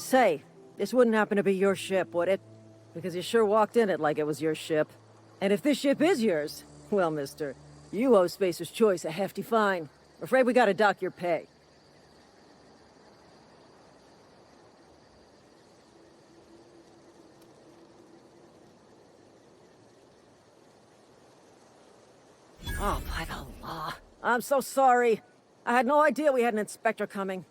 Say, this wouldn't happen to be your ship, would it? Because you sure walked in it like it was your ship. And if this ship is yours, well, mister, you owe Spacer's Choice a hefty fine. Afraid we gotta dock your pay. Oh, by the law. I'm so sorry. I had no idea we had an inspector coming.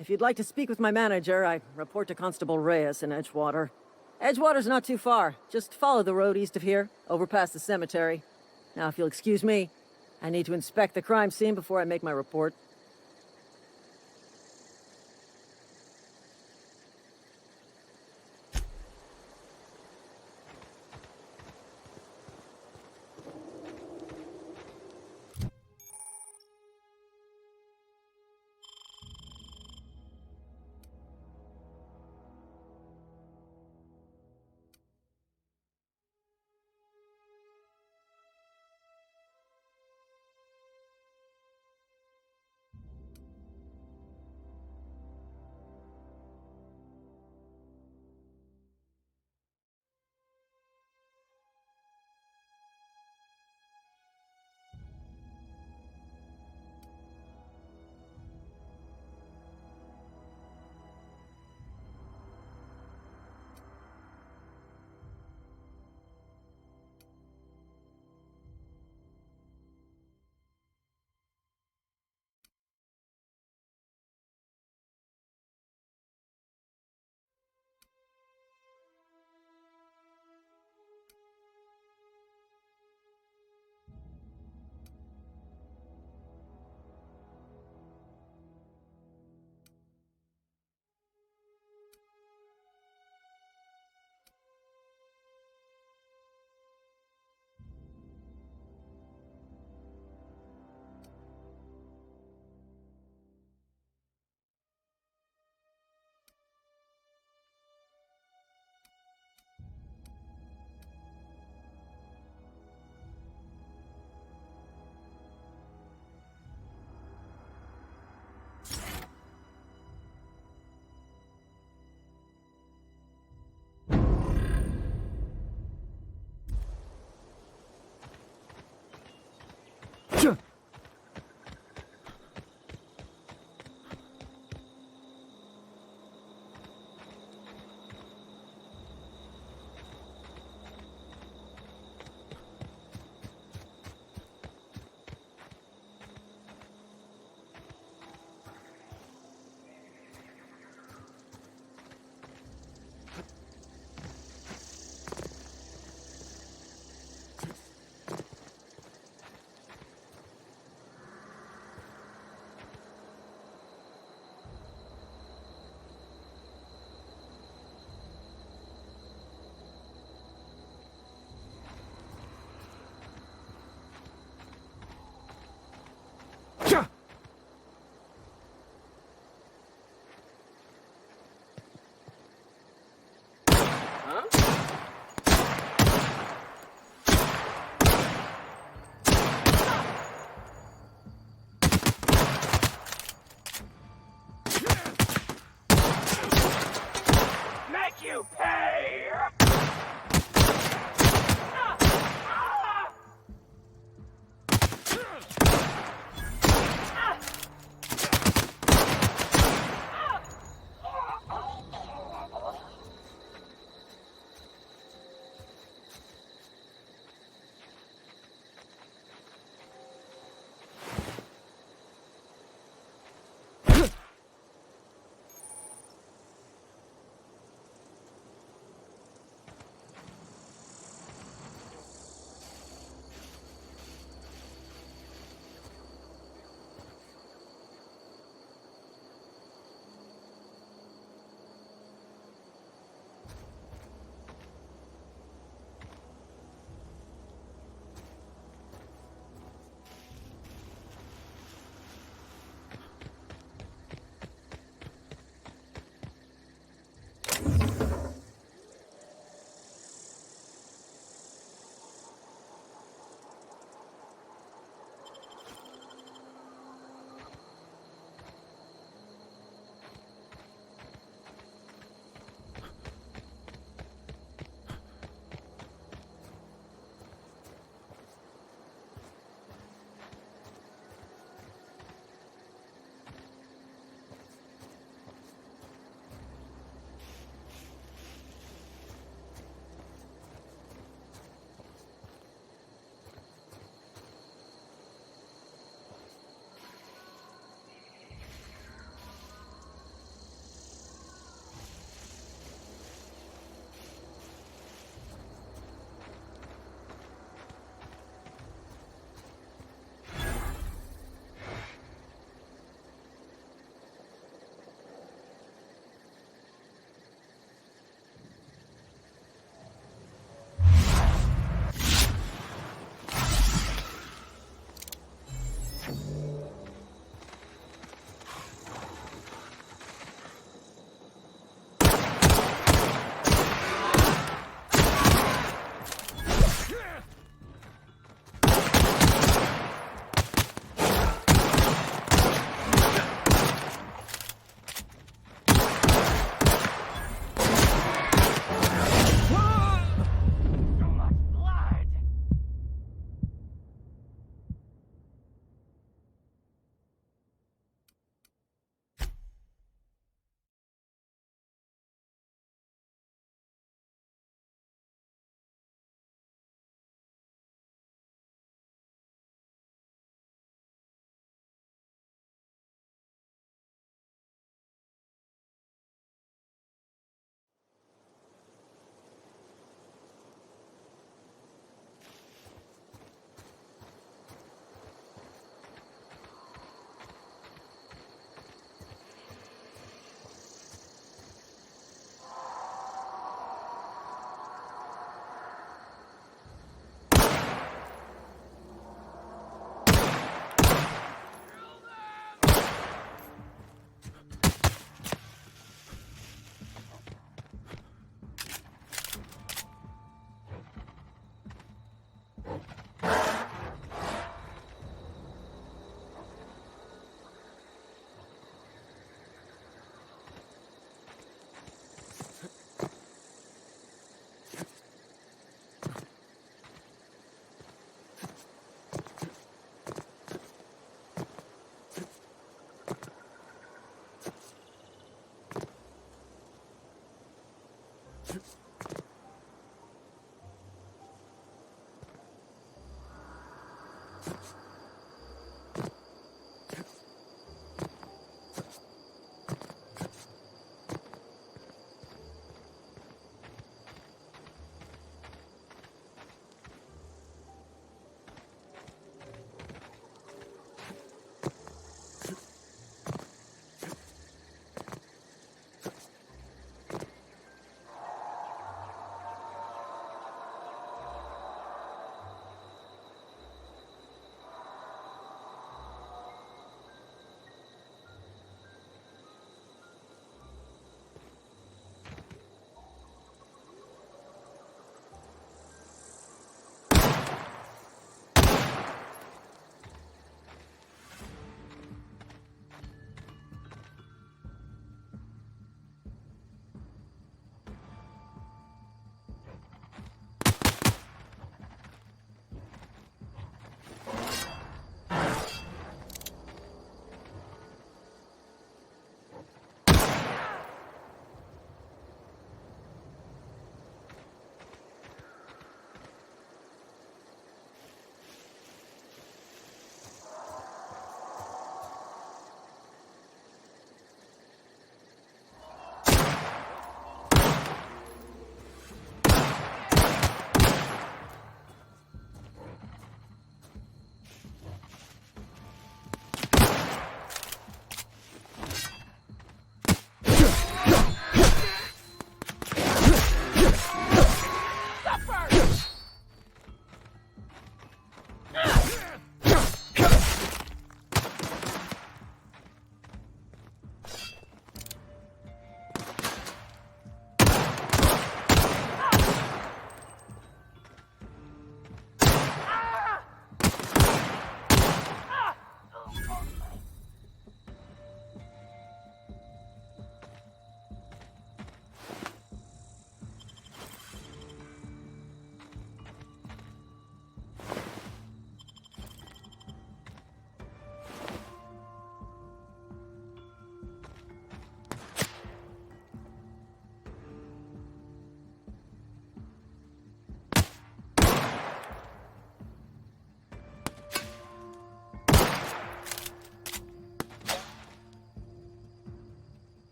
If you'd like to speak with my manager, I report to Constable Reyes in Edgewater. Edgewater's not too far. Just follow the road east of here, over past the cemetery. Now, if you'll excuse me, I need to inspect the crime scene before I make my report.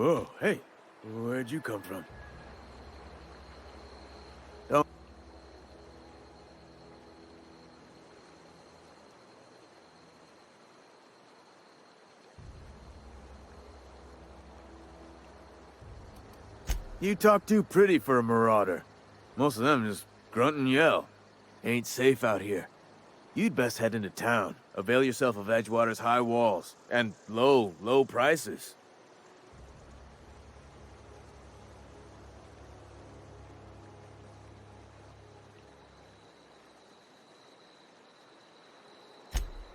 Whoa, hey, where'd you come from? Don't... You talk too pretty for a marauder. Most of them just grunt and yell. Ain't safe out here. You'd best head into town. Avail yourself of Edgewater's high walls. And low prices.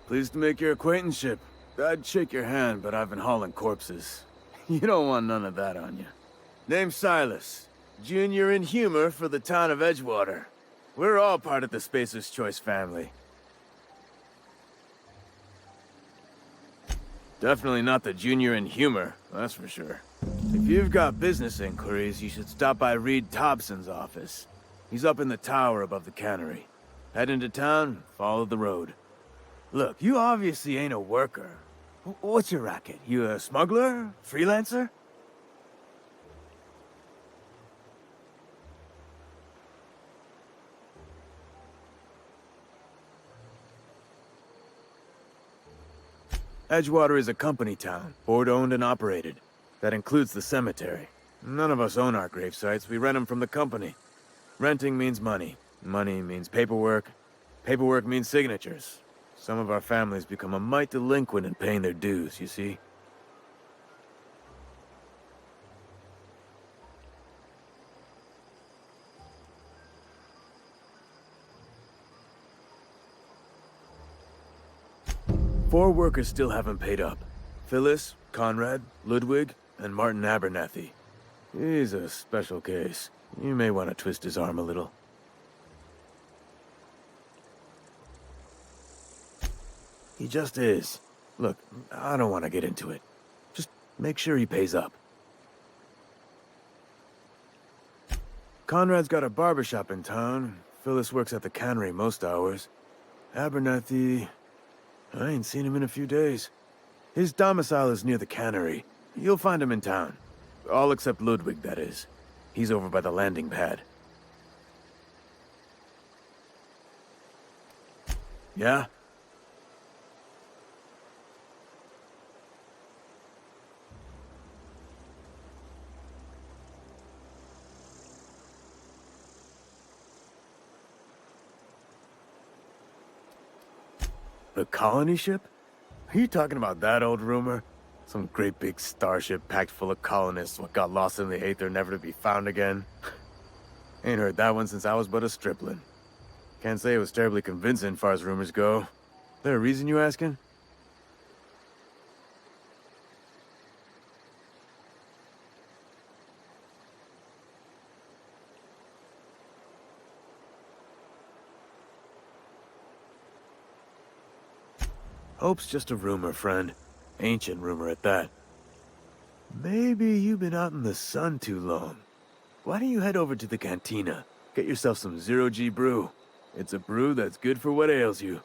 Pleased to make your acquaintanceship. I'd shake your hand, but I've been hauling corpses. You don't want none of that on you. Name's Silas. Junior in humor for the town of Edgewater. We're all part of the Spacer's Choice family. Definitely not the junior in humor, that's for sure. If you've got business inquiries, you should stop by Reed Thompson's office. He's up in the tower above the cannery. Head into town, follow the road. Look, you obviously ain't a worker. What's your racket? You a smuggler? Freelancer? Edgewater is a company town, board-owned and operated. That includes the cemetery. None of us own our grave sites, we rent them from the company. Renting means money. Money means paperwork. Paperwork means signatures. Some of our families become a mite delinquent in paying their dues, you see? Four workers still haven't paid up. Phyllis, Conrad, Ludwig, and Martin Abernathy. He's a special case. You may want to twist his arm a little. He just is. Look, I don't want to get into it. Just make sure he pays up. Conrad's got a barbershop in town. Phyllis works at the cannery most hours. Abernathy... I ain't seen him in a few days. His domicile is near the cannery. You'll find him in town. All except Ludwig, that is. He's over by the landing pad. Yeah? The colony ship? Are you talking about that old rumor? Some great big starship packed full of colonists what got lost in the Aether never to be found again? Ain't heard that one since I was but a stripling. Can't say it was terribly convincing far as rumors go. There a reason you asking? Hope's just a rumor, friend. Ancient rumor at that. Maybe you've been out in the sun too long. Why don't you head over to the cantina? Get yourself some Zero-G brew. It's a brew that's good for what ails you.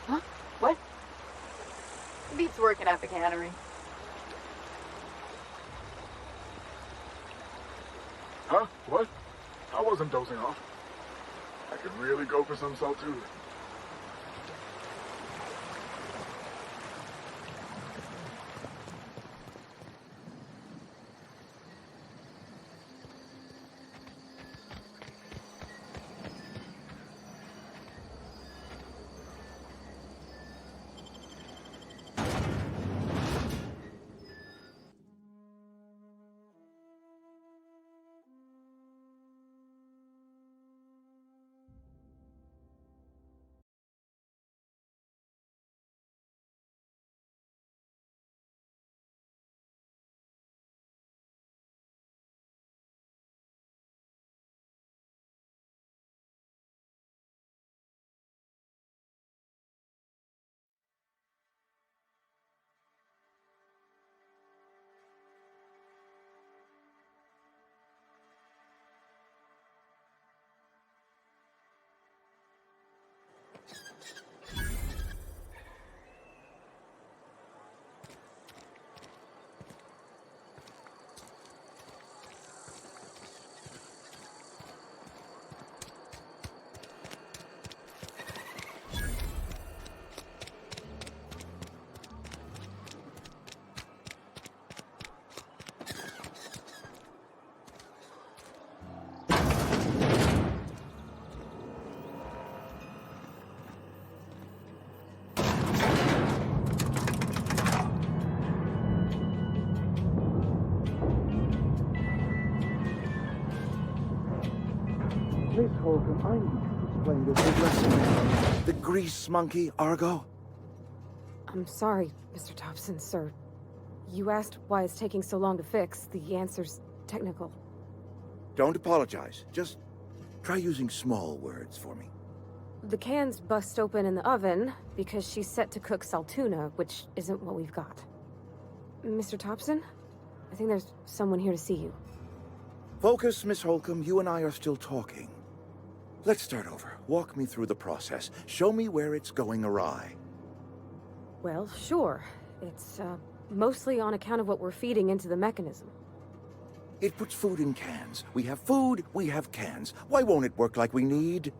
Huh? What? Beats working at the cannery. Huh? What? I wasn't dozing off. I could really go for some salt too. Holcomb, I need to explain this big lesson. The grease monkey, Argo? I'm sorry, Mr. Thompson, sir. You asked why it's taking so long to fix. The answer's technical. Don't apologize. Just try using small words for me. The can's bust open in the oven because she's set to cook saltuna, which isn't what we've got. Mr. Thompson? I think there's someone here to see you. Focus, Miss Holcomb. You and I are still talking. Let's start over. Walk me through the process. Show me where it's going awry. Well, sure. It's, mostly on account of what we're feeding into the mechanism. It puts food in cans. We have food, we have cans. Why won't it work like we need?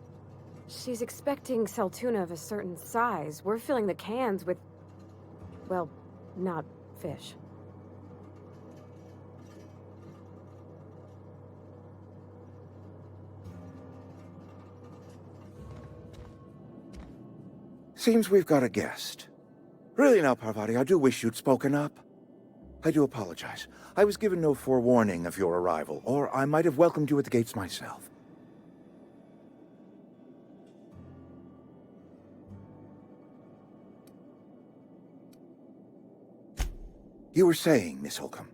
She's expecting saltuna of a certain size. We're filling the cans with, well, not fish. Seems we've got a guest. Really now, Parvati, I do wish you'd spoken up. I do apologize. I was given no forewarning of your arrival, or I might have welcomed you at the gates myself. You were saying, Miss Holcomb.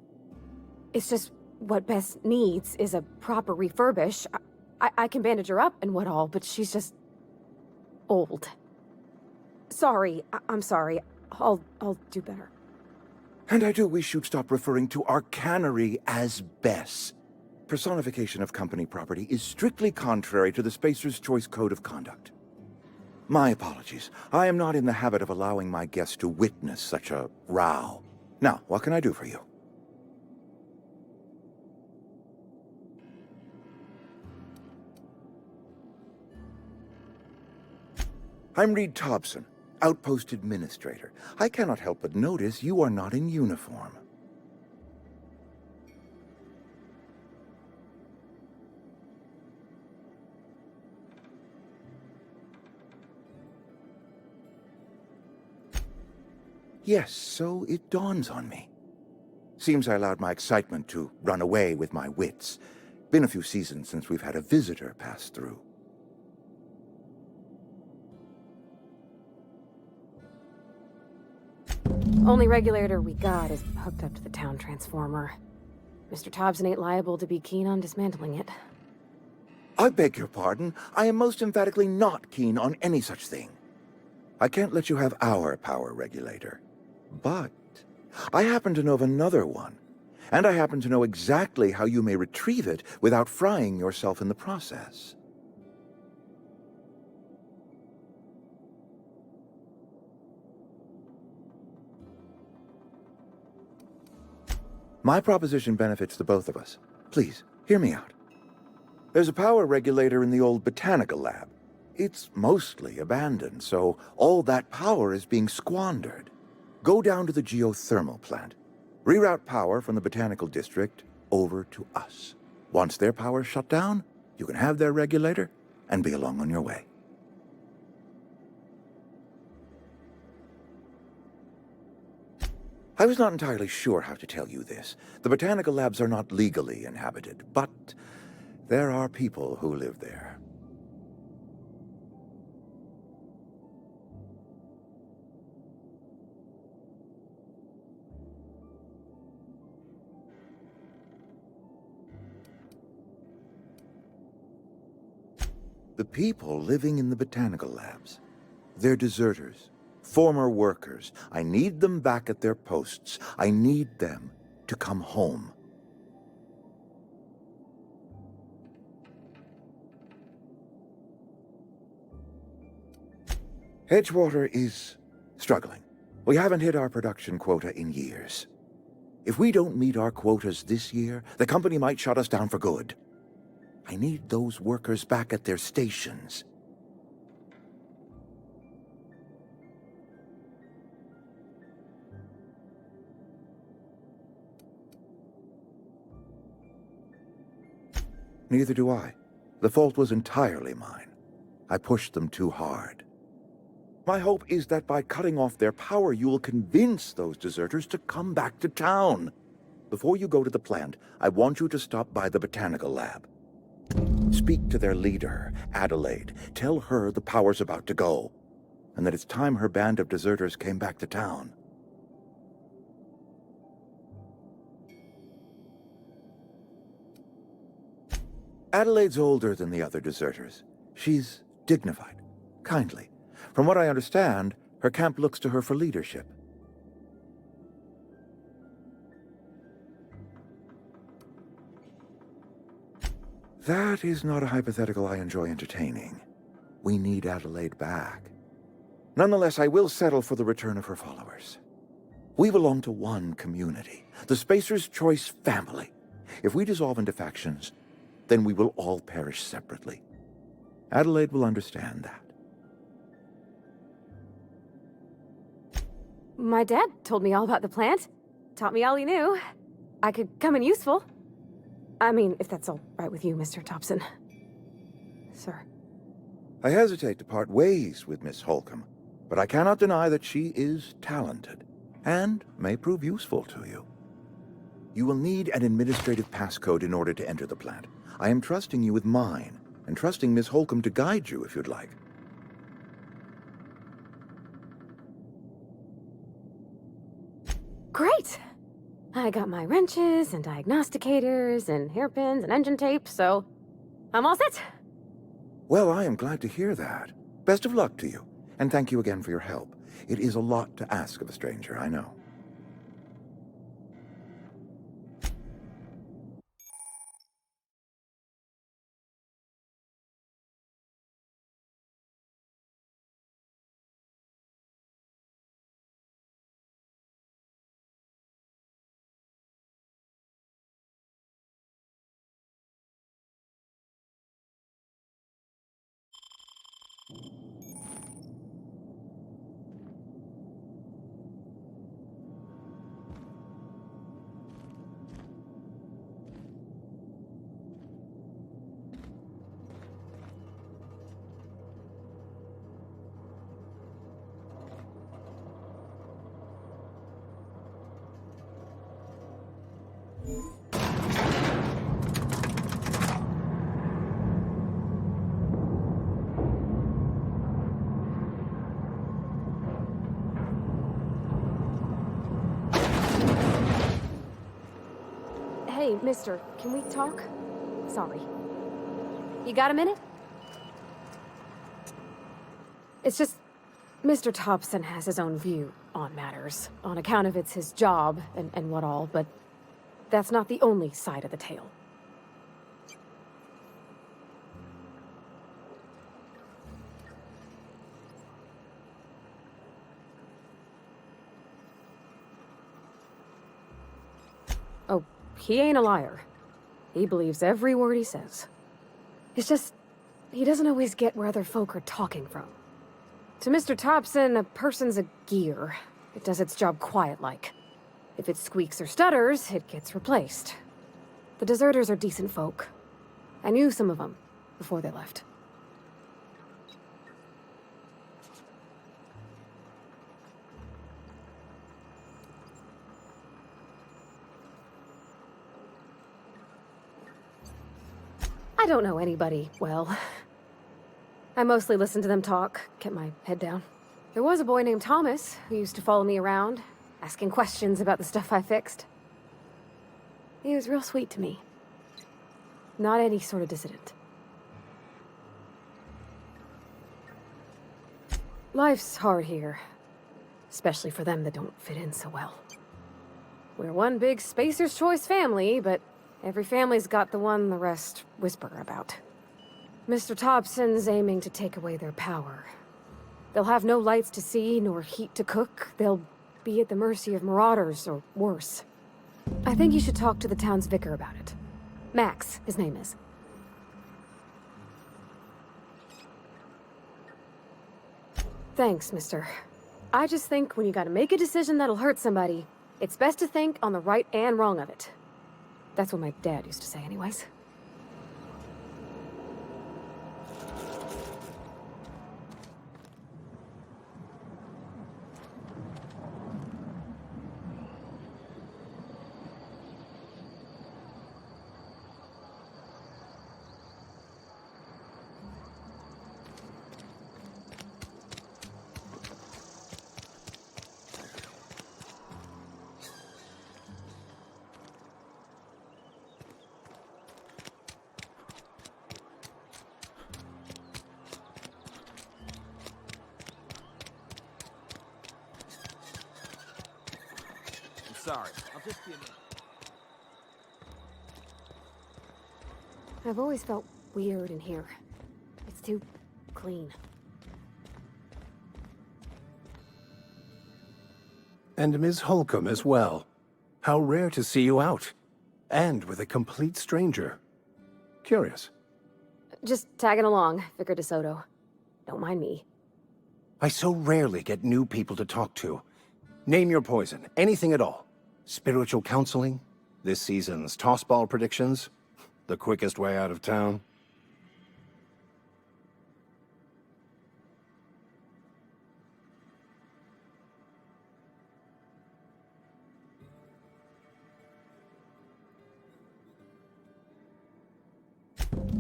It's just what Bess needs is a proper refurbish. I can bandage her up and what all, but she's just old. Sorry, I'm sorry. I'll do better. And I do wish you'd stop referring to our cannery as Bess. Personification of company property is strictly contrary to the Spacer's Choice Code of Conduct. My apologies. I am not in the habit of allowing my guests to witness such a row. Now, what can I do for you? I'm Reed Thompson, Outpost Administrator. I cannot help but notice you are not in uniform. Yes, so it dawns on me. Seems I allowed my excitement to run away with my wits. Been a few seasons since we've had a visitor pass through. Only regulator we got is hooked up to the town transformer. Mr. Thompson ain't liable to be keen on dismantling it. I beg your pardon. I am most emphatically not keen on any such thing. I can't let you have our power regulator. But I happen to know of another one. And I happen to know exactly how you may retrieve it without frying yourself in the process. My proposition benefits the both of us. Please, hear me out. There's a power regulator in the old botanical lab. It's mostly abandoned, so all that power is being squandered. Go down to the geothermal plant. Reroute power from the botanical district over to us. Once their power's shut down, you can have their regulator and be along on your way. I was not entirely sure how to tell you this. The botanical labs are not legally inhabited, but there are people who live there. The people living in the botanical labs, they're deserters. Former workers. I need them back at their posts. I need them to come home. Edgewater is struggling. We haven't hit our production quota in years. If we don't meet our quotas this year, the company might shut us down for good. I need those workers back at their stations. Neither do I. The fault was entirely mine. I pushed them too hard. My hope is that by cutting off their power, you will convince those deserters to come back to town. Before you go to the plant, I want you to stop by the botanical lab. Speak to their leader, Adelaide. Tell her the power's about to go, and that it's time her band of deserters came back to town. Adelaide's older than the other deserters. She's dignified, kindly. From what I understand, her camp looks to her for leadership. That is not a hypothetical I enjoy entertaining. We need Adelaide back. Nonetheless, I will settle for the return of her followers. We belong to one community, the Spacer's Choice family. If we dissolve into factions, then we will all perish separately. Adelaide will understand that. My dad told me all about the plant. Taught me all he knew. I could come in useful. I mean, if that's all right with you, Mr. Thompson. Sir. I hesitate to part ways with Miss Holcomb, but I cannot deny that she is talented, and may prove useful to you. You will need an administrative passcode in order to enter the plant. I am trusting you with mine, and trusting Miss Holcomb to guide you if you'd like. Great! I got my wrenches and diagnosticators and hairpins and engine tape, so I'm all set. Well, I am glad to hear that. Best of luck to you, and thank you again for your help. It is a lot to ask of a stranger, I know. Hey, mister, can we talk? Sorry. You got a minute? It's just, Mr. Thompson has his own view on matters, on account of it's his job and what all, but that's not the only side of the tale. Oh, he ain't a liar. He believes every word he says. It's just, he doesn't always get where other folk are talking from. To Mr. Thompson, a person's a gear. It does its job quiet-like. If it squeaks or stutters, it gets replaced. The deserters are decent folk. I knew some of them before they left. I don't know anybody well. I mostly listen to them talk, kept my head down. There was a boy named Thomas who used to follow me around, asking questions about the stuff I fixed. He was real sweet to me. Not any sort of dissident. Life's hard here, especially for them that don't fit in so well. We're one big Spacer's Choice family, but every family's got the one the rest whisper about. Mr. Thompson's aiming to take away their power. They'll have no lights to see, nor heat to cook. They'll be at the mercy of marauders, or worse. I think you should talk to the town's vicar about it. Max, his name is. Thanks, mister. I just think when you gotta make a decision that'll hurt somebody, it's best to think on the right and wrong of it. That's what my dad used to say anyways. sorry. I'll just be a minute. I've always felt weird in here. It's too clean. And Ms. Holcomb as well. How rare to see you out. And with a complete stranger. Curious. Just tagging along, Vicar DeSoto. Don't mind me. I so rarely get new people to talk to. Name your poison, anything at all. Spiritual counseling? This season's tossball predictions? The quickest way out of town?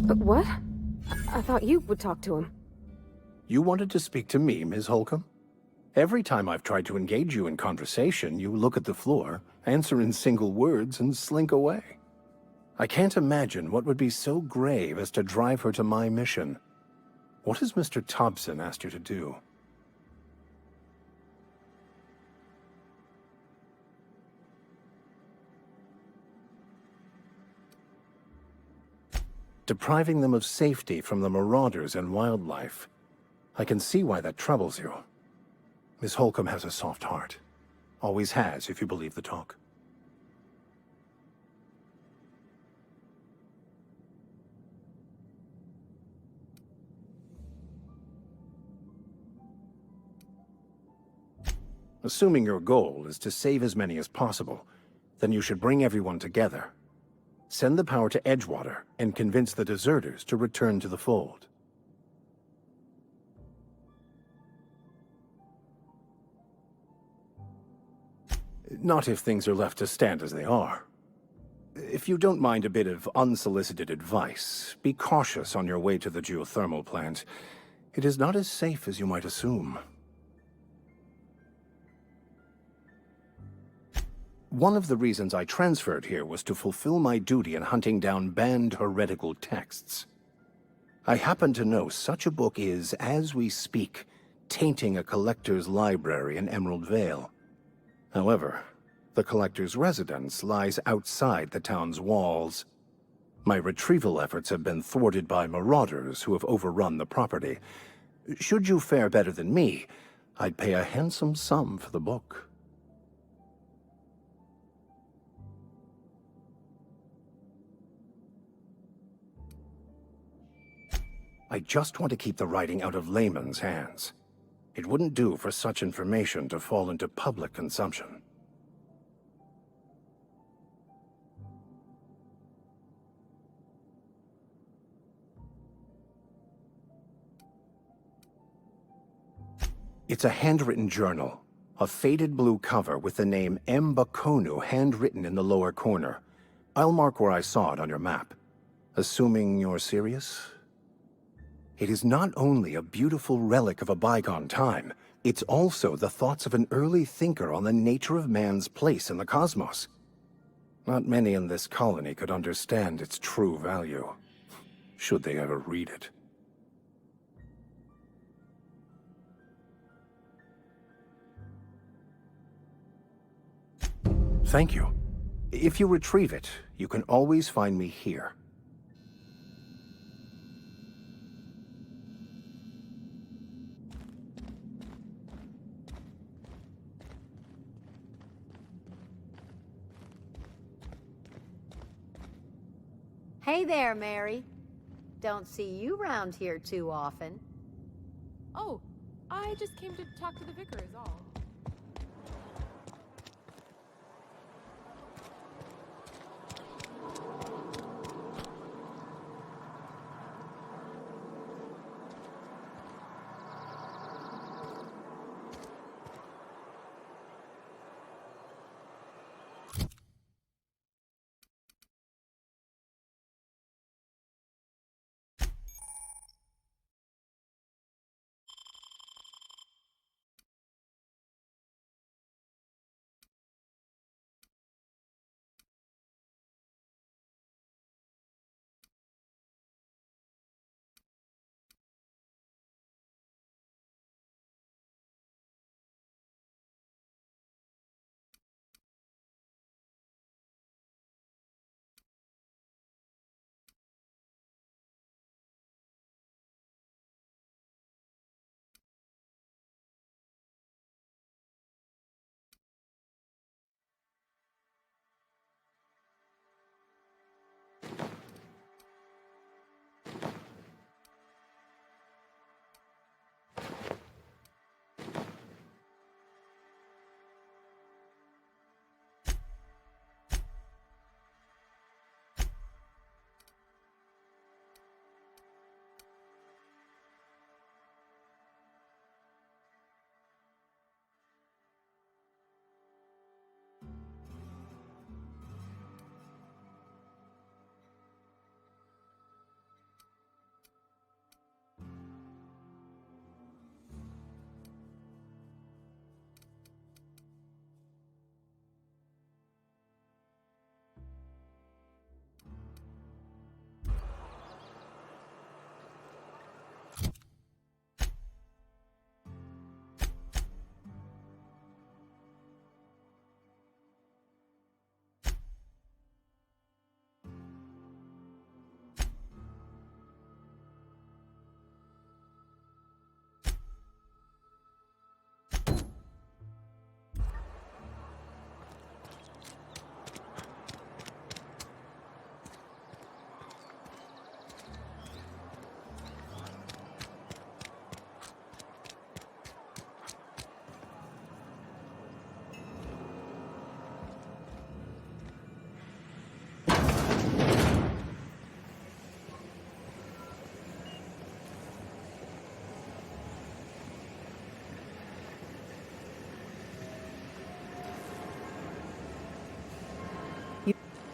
But what? I thought you would talk to him. You wanted to speak to me, Ms. Holcomb? Every time I've tried to engage you in conversation, you look at the floor, answer in single words, and slink away. I can't imagine what would be so grave as to drive her to my mission. What has Mr. Thompson asked you to do? Depriving them of safety from the marauders and wildlife. I can see why that troubles you. Miss Holcomb has a soft heart. Always has, if you believe the talk. Assuming your goal is to save as many as possible, then you should bring everyone together. Send the power to Edgewater and convince the deserters to return to the fold. Not if things are left to stand as they are. If you don't mind a bit of unsolicited advice, be cautious on your way to the geothermal plant. It is not as safe as you might assume. One of the reasons I transferred here was to fulfill my duty in hunting down banned heretical texts. I happen to know such a book is, as we speak, tainting a collector's library in Emerald Vale. However, the collector's residence lies outside the town's walls. My retrieval efforts have been thwarted by marauders who have overrun the property. Should you fare better than me, I'd pay a handsome sum for the book. I just want to keep the writing out of layman's hands. It wouldn't do for such information to fall into public consumption. It's a handwritten journal, a faded blue cover with the name M. Bakonu handwritten in the lower corner. I'll mark where I saw it on your map. Assuming you're serious? It is not only a beautiful relic of a bygone time, it's also the thoughts of an early thinker on the nature of man's place in the cosmos. Not many in this colony could understand its true value, should they ever read it. Thank you. If you retrieve it, you can always find me here. Hey there, Mary. Don't see you round here too often. Oh, I just came to talk to the vicar is all.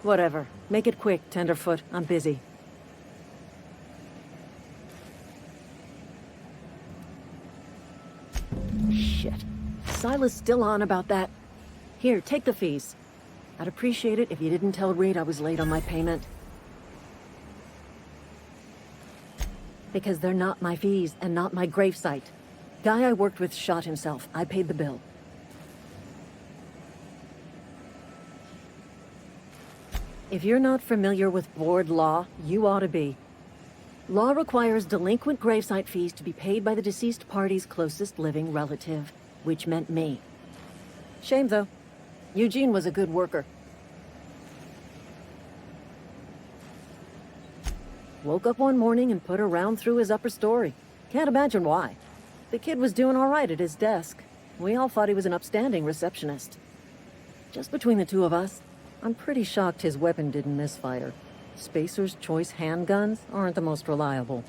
Whatever. Make it quick, Tenderfoot. I'm busy. Shit. Silas still on about that. Here, take the fees. I'd appreciate it if you didn't tell Reed I was late on my payment. Because they're not my fees and not my gravesite. Guy I worked with shot himself. I paid the bill. If you're not familiar with board law, you ought to be. Law requires delinquent gravesite fees to be paid by the deceased party's closest living relative, which meant me. Shame, though. Eugene was a good worker. Woke up one morning and put a round through his upper story. Can't imagine why. The kid was doing all right at his desk. We all thought he was an upstanding receptionist. Just between the two of us, I'm pretty shocked his weapon didn't misfire. Spacer's Choice handguns aren't the most reliable.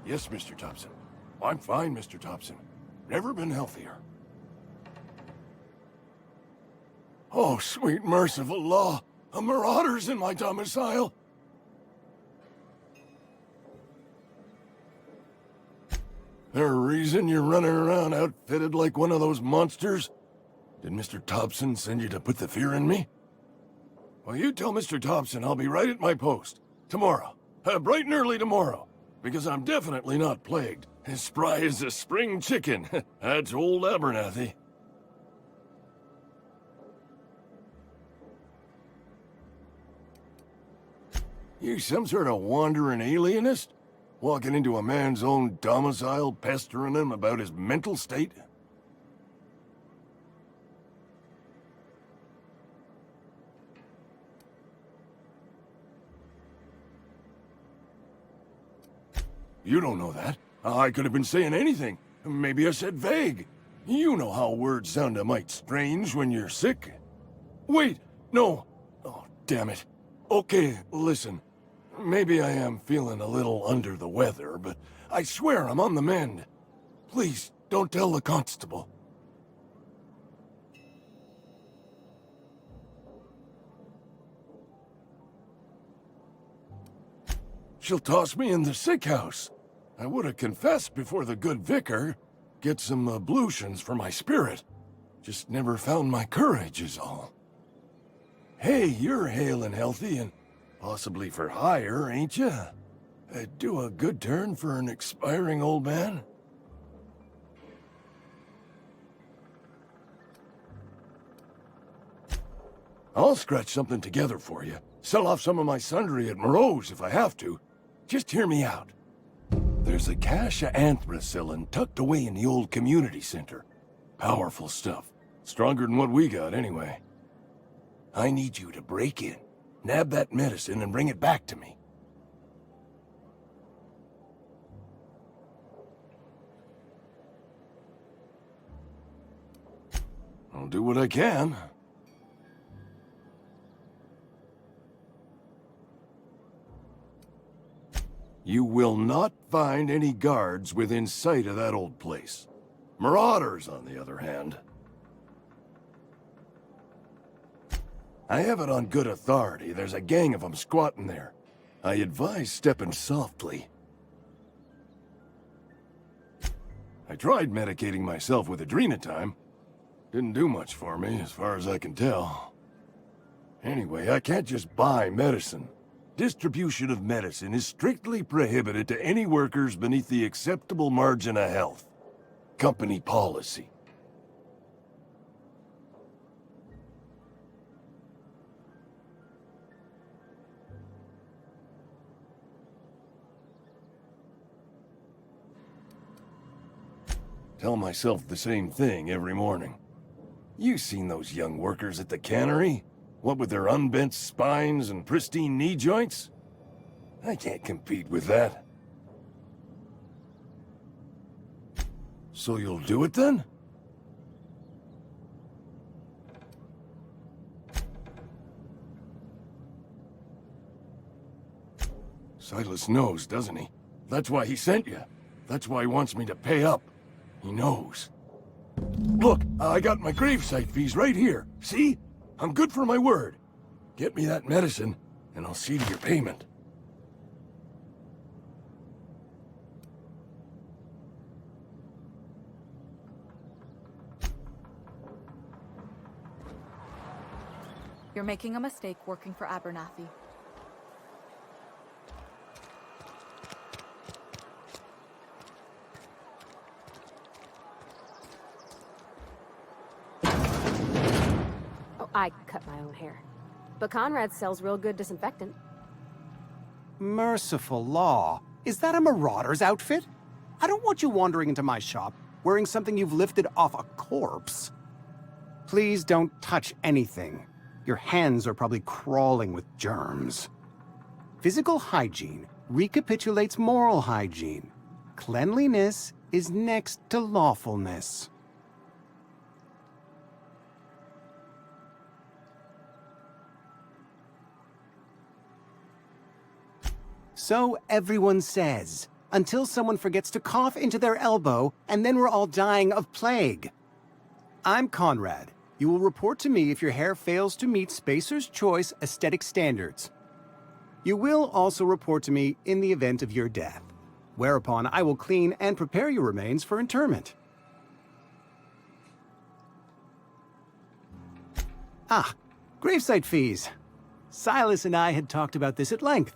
Yes, Mr. Thompson. I'm fine, Mr. Thompson. Never been healthier. Oh, sweet merciful law! A marauder's in my domicile! There a reason you're running around outfitted like one of those monsters? Did Mr. Thompson send you to put the fear in me? Well, you tell Mr. Thompson I'll be right at my post. Tomorrow. Bright and early tomorrow. Because I'm definitely not plagued. As spry as a spring chicken. That's old Abernathy. You some sort of wandering alienist? Walking into a man's own domicile, pestering him about his mental state? You don't know that. I could have been saying anything. Maybe I said vague. You know how words sound a mite strange when you're sick. Wait, no. Oh, damn it. Okay, listen. Maybe I am feeling a little under the weather, but I swear I'm on the mend. Please, don't tell the constable. She'll toss me in the sick house. I would have confessed before the good vicar. Get some ablutions for my spirit. Just never found my courage is all. Hey, you're hale and healthy and possibly for hire, ain't you? Do a good turn for an expiring old man? I'll scratch something together for you. Sell off some of my sundry at Moreau's if I have to. Just hear me out. There's a cache of anthracillin tucked away in the old community center. Powerful stuff. Stronger than what we got, anyway. I need you to break in, nab that medicine, and bring it back to me. I'll do what I can. You will not find any guards within sight of that old place. Marauders, on the other hand. I have it on good authority. There's a gang of them squatting there. I advise stepping softly. I tried medicating myself with Adrenatime. Didn't do much for me, as far as I can tell. Anyway, I can't just buy medicine. Distribution of medicine is strictly prohibited to any workers beneath the acceptable margin of health. Company policy. Tell myself the same thing every morning. You seen those young workers at the cannery? What with their unbent spines and pristine knee joints? I can't compete with that. So you'll do it then? Silas knows, doesn't he? That's why he sent you. That's why he wants me to pay up. He knows. Look, I got my gravesite fees right here. See? I'm good for my word. Get me that medicine, and I'll see to your payment. You're making a mistake working for Abernathy. Oh, I cut my own hair. But Conrad sells real good disinfectant. Merciful law. Is that a marauder's outfit? I don't want you wandering into my shop wearing something you've lifted off a corpse. Please don't touch anything. Your hands are probably crawling with germs. Physical hygiene recapitulates moral hygiene. Cleanliness is next to lawfulness. So everyone says, until someone forgets to cough into their elbow, and then we're all dying of plague. I'm Conrad. You will report to me if your hair fails to meet Spacer's Choice aesthetic standards. You will also report to me in the event of your death, whereupon I will clean and prepare your remains for interment. Ah, gravesite fees. Silas and I had talked about this at length.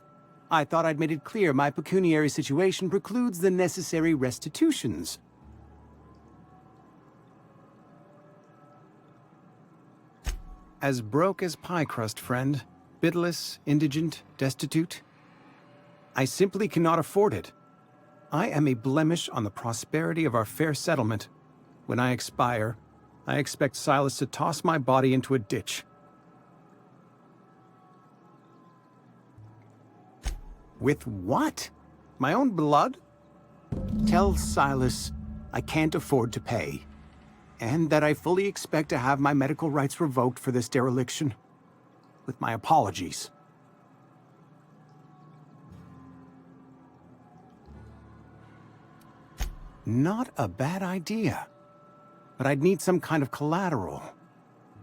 I thought I'd made it clear my pecuniary situation precludes the necessary restitutions. As broke as pie crust, friend. Bidless, indigent, destitute. I simply cannot afford it. I am a blemish on the prosperity of our fair settlement. When I expire, I expect Silas to toss my body into a ditch. With what? My own blood? Tell Silas I can't afford to pay. And that I fully expect to have my medical rights revoked for this dereliction. With my apologies. Not a bad idea. But I'd need some kind of collateral.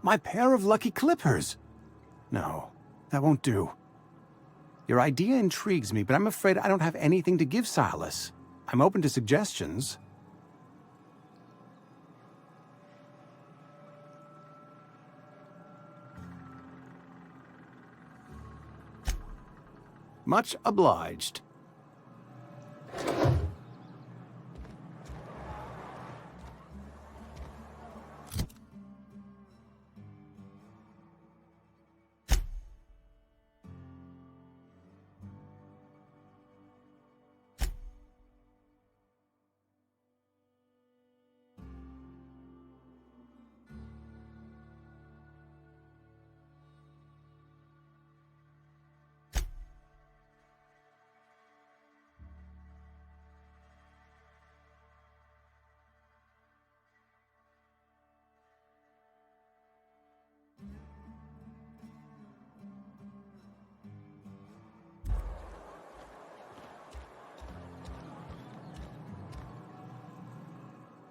My pair of lucky clippers! No, that won't do. Your idea intrigues me, but I'm afraid I don't have anything to give Silas. I'm open to suggestions. Much obliged.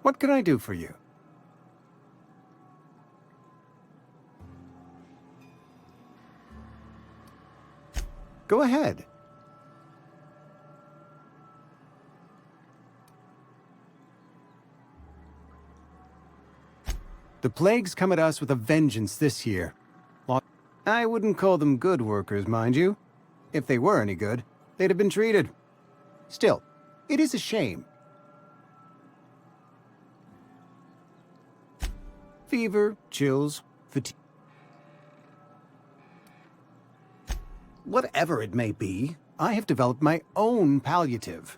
What can I do for you? Go ahead. The plagues come at us with a vengeance this year. I wouldn't call them good workers, mind you. If they were any good, they'd have been treated. Still, it is a shame. Fever, chills, fatigue. Whatever it may be, I have developed my own palliative.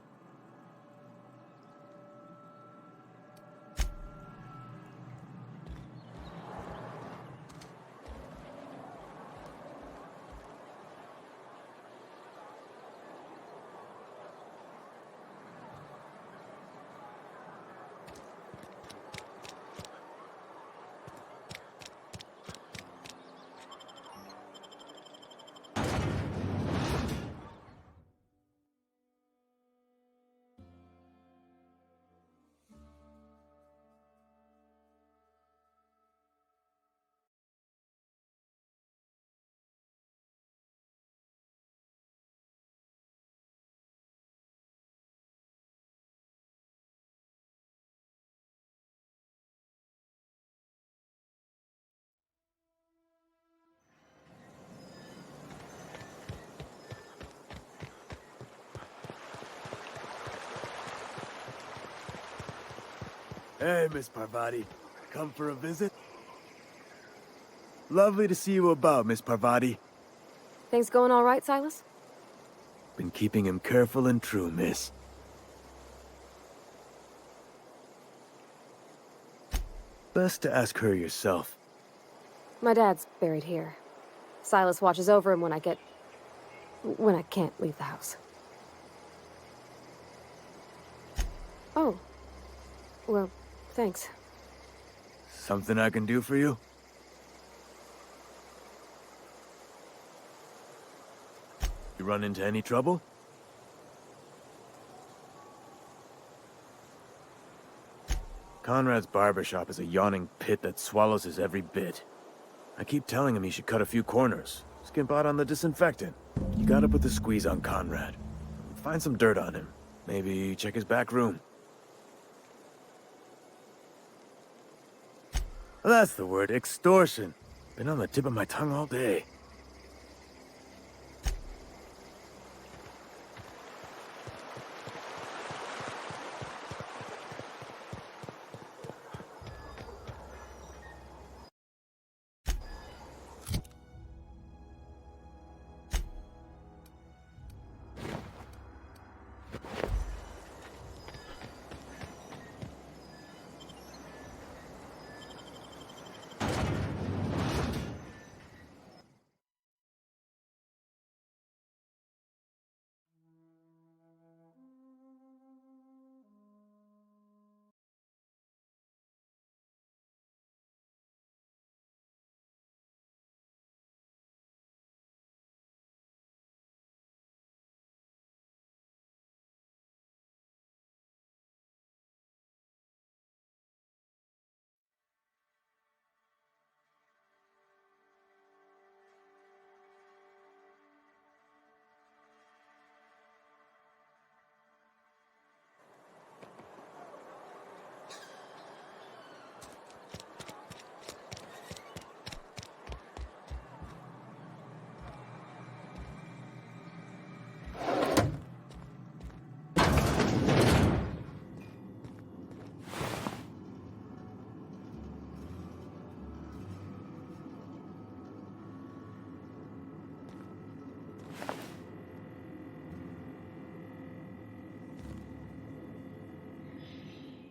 Hey, Miss Parvati. Come for a visit? Lovely to see you about, Miss Parvati. Things going all right, Silas? Been keeping him careful and true, miss. Best to ask her yourself. My dad's buried here. Silas watches over him when I can't leave the house. Oh. Well, thanks. Something I can do for you? You run into any trouble? Conrad's barbershop is a yawning pit that swallows his every bit. I keep telling him he should cut a few corners, skimp out on the disinfectant. You gotta put the squeeze on Conrad. Find some dirt on him. Maybe check his back room. That's the word, extortion. Been on the tip of my tongue all day.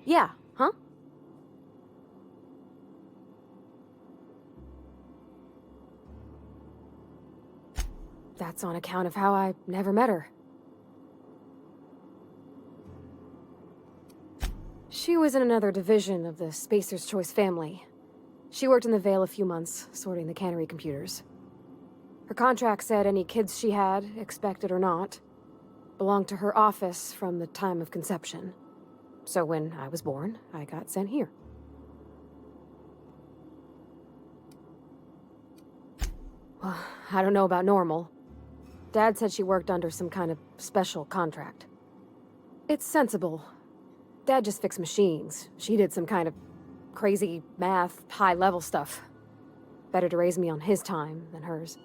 Yeah, huh? That's on account of how I never met her. She was in another division of the Spacer's Choice family. She worked in the Vale a few months, sorting the cannery computers. Her contract said any kids she had, expected or not, belonged to her office from the time of conception. So when I was born, I got sent here. Well, I don't know about normal. Dad said she worked under some kind of special contract. It's sensible. Dad just fixed machines. She did some kind of crazy math, high-level stuff. Better to raise me on his time than hers.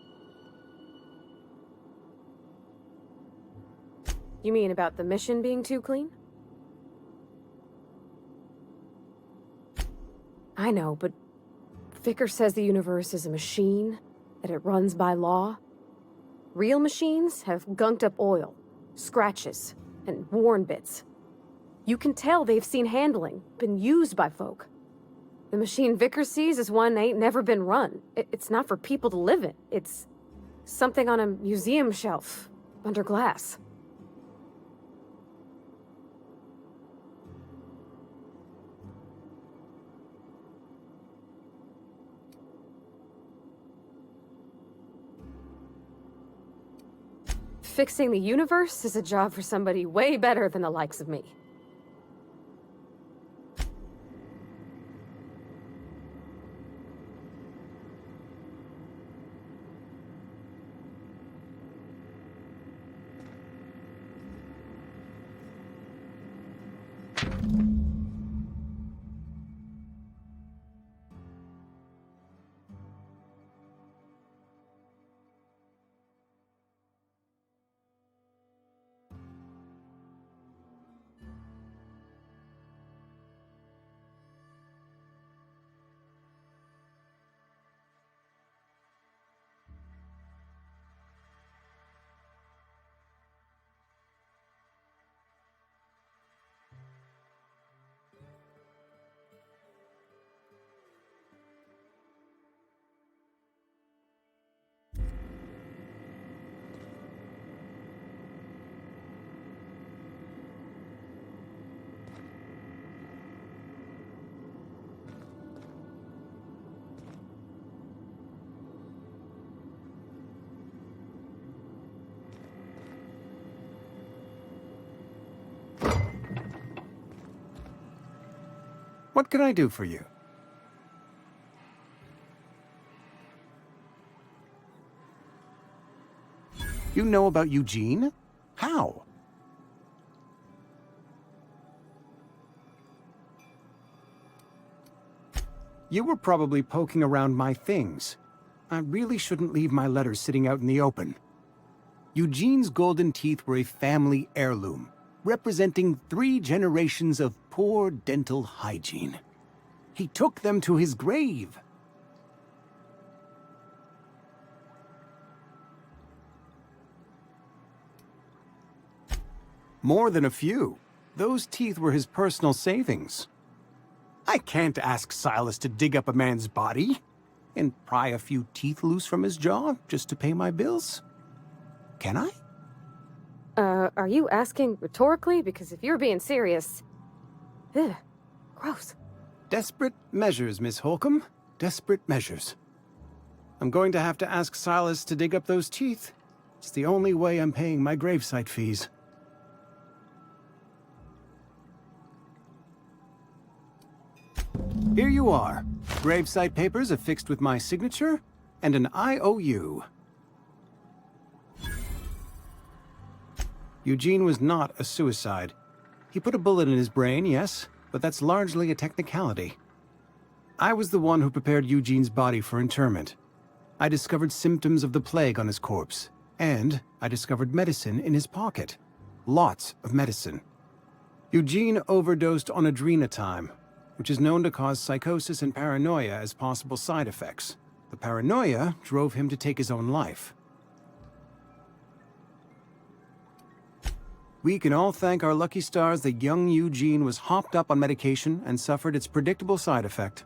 You mean about the mission being too clean? I know, but Vickers says the universe is a machine, that it runs by law. Real machines have gunked up oil, scratches, and worn bits. You can tell they've seen handling, been used by folk. The machine Vickers sees is one ain't never been run. It's not for people to live in. It's something on a museum shelf, under glass. Fixing the universe is a job for somebody way better than the likes of me. What can I do for you? You know about Eugene? How? You were probably poking around my things. I really shouldn't leave my letters sitting out in the open. Eugene's golden teeth were a family heirloom, representing 3 generations of poor dental hygiene. He took them to his grave. More than a few. Those teeth were his personal savings. I can't ask Silas to dig up a man's body and pry a few teeth loose from his jaw just to pay my bills. Can I? Are you asking rhetorically? Because if you're being serious... Ugh, gross. Desperate measures, Miss Holcomb. Desperate measures. I'm going to have to ask Silas to dig up those teeth. It's the only way I'm paying my gravesite fees. Here you are. Gravesite papers affixed with my signature and an IOU. Eugene was not a suicide. He put a bullet in his brain, yes, but that's largely a technicality. I was the one who prepared Eugene's body for interment. I discovered symptoms of the plague on his corpse, and I discovered medicine in his pocket. Lots of medicine. Eugene overdosed on adrenatime, which is known to cause psychosis and paranoia as possible side effects. The paranoia drove him to take his own life. We can all thank our lucky stars that young Eugene was hopped up on medication and suffered its predictable side effect.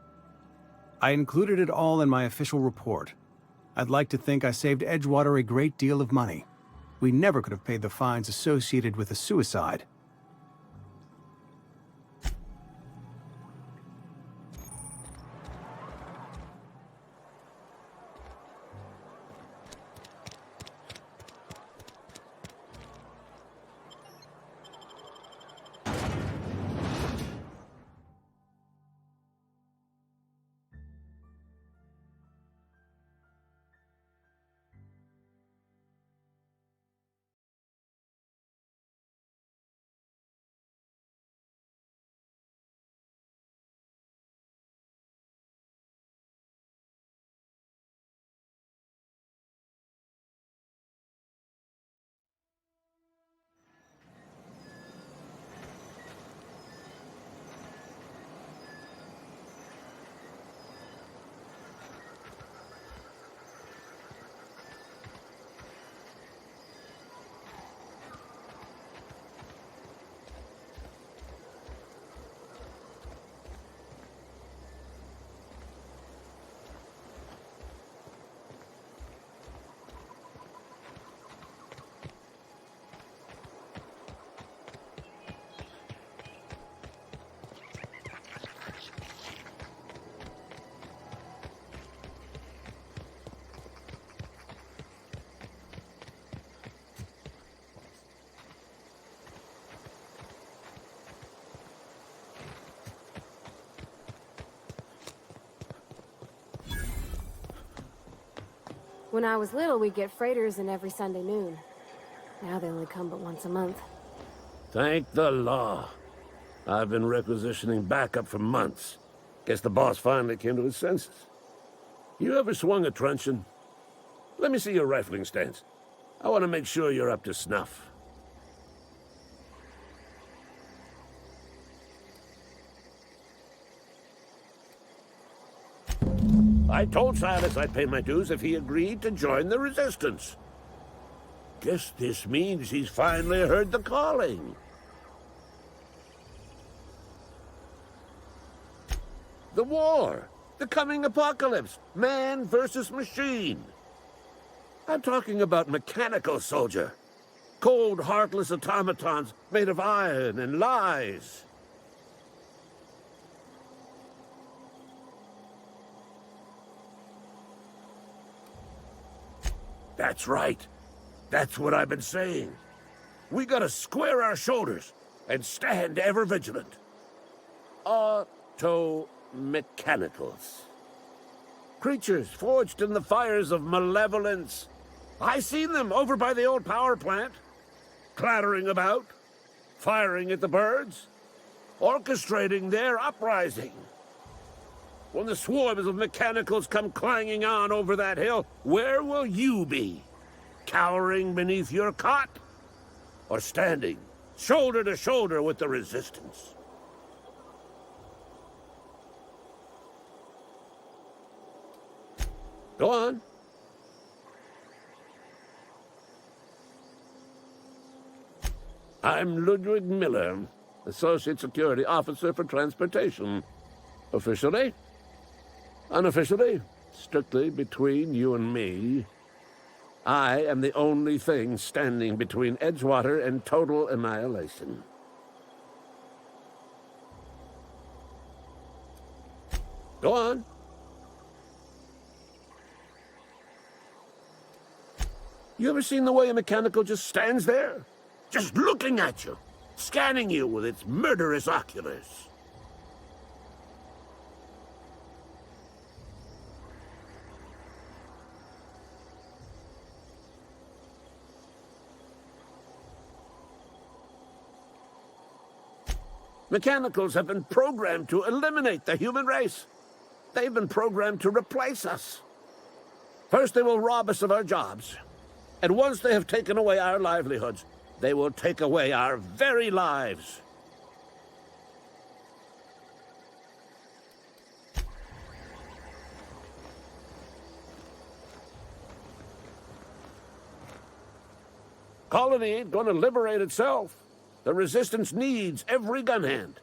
I included it all in my official report. I'd like to think I saved Edgewater a great deal of money. We never could have paid the fines associated with a suicide. When I was little, we'd get freighters in every Sunday noon. Now they only come but once a month. Thank the law. I've been requisitioning backup for months. Guess the boss finally came to his senses. You ever swung a truncheon? Let me see your rifling stance. I want to make sure you're up to snuff. I told Silas I'd pay my dues if he agreed to join the Resistance. Guess this means he's finally heard the calling. The war! The coming apocalypse! Man versus machine! I'm talking about mechanical soldier. Cold, heartless automatons made of iron and lies. That's right. That's what I've been saying. We gotta square our shoulders and stand ever vigilant. Ecto-mechanicals. Creatures forged in the fires of malevolence. I seen them over by the old power plant, clattering about, firing at the birds, orchestrating their uprising. When the swarms of mechanicals come clanging on over that hill, where will you be? Cowering beneath your cot? Or standing, shoulder to shoulder with the resistance? Go on. I'm Ludwig Miller, Associate Security Officer for Transportation. Officially, unofficially, strictly between you and me, I am the only thing standing between Edgewater and total annihilation. Go on. You ever seen the way a mechanical just stands there? Just looking at you, scanning you with its murderous oculars. Mechanicals have been programmed to eliminate the human race. They've been programmed to replace us. First, they will rob us of our jobs. And once they have taken away our livelihoods, they will take away our very lives. Colony ain't gonna liberate itself. The Resistance needs every gun hand.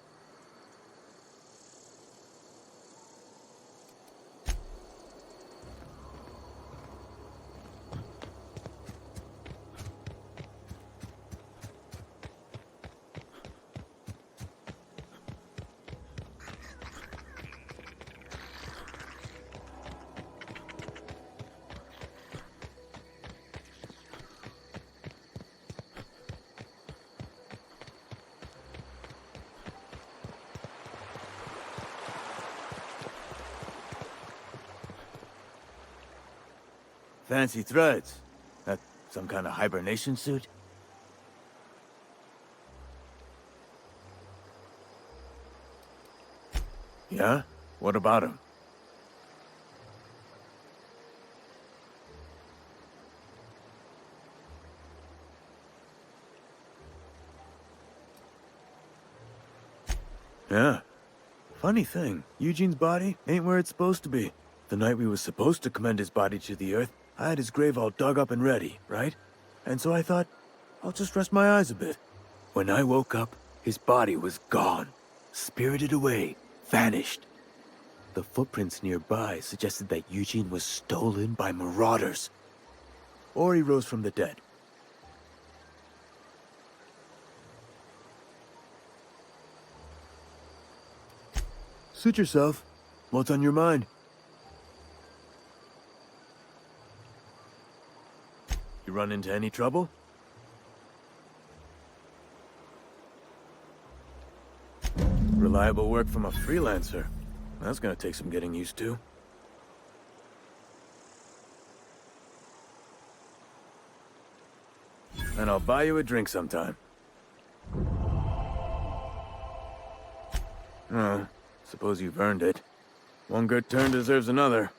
Fancy threads. That some kind of hibernation suit? Yeah? What about him? Yeah. Funny thing, Eugene's body ain't where it's supposed to be. The night we was supposed to commend his body to the earth, I had his grave all dug up and ready, right? And so I thought, I'll just rest my eyes a bit. When I woke up, his body was gone. Spirited away. Vanished. The footprints nearby suggested that Eugene was stolen by marauders. Or he rose from the dead. Suit yourself. What's on your mind? You run into any trouble? Reliable work from a freelancer. That's gonna take some getting used to. And I'll buy you a drink sometime. Oh, suppose you've earned it. One good turn deserves another.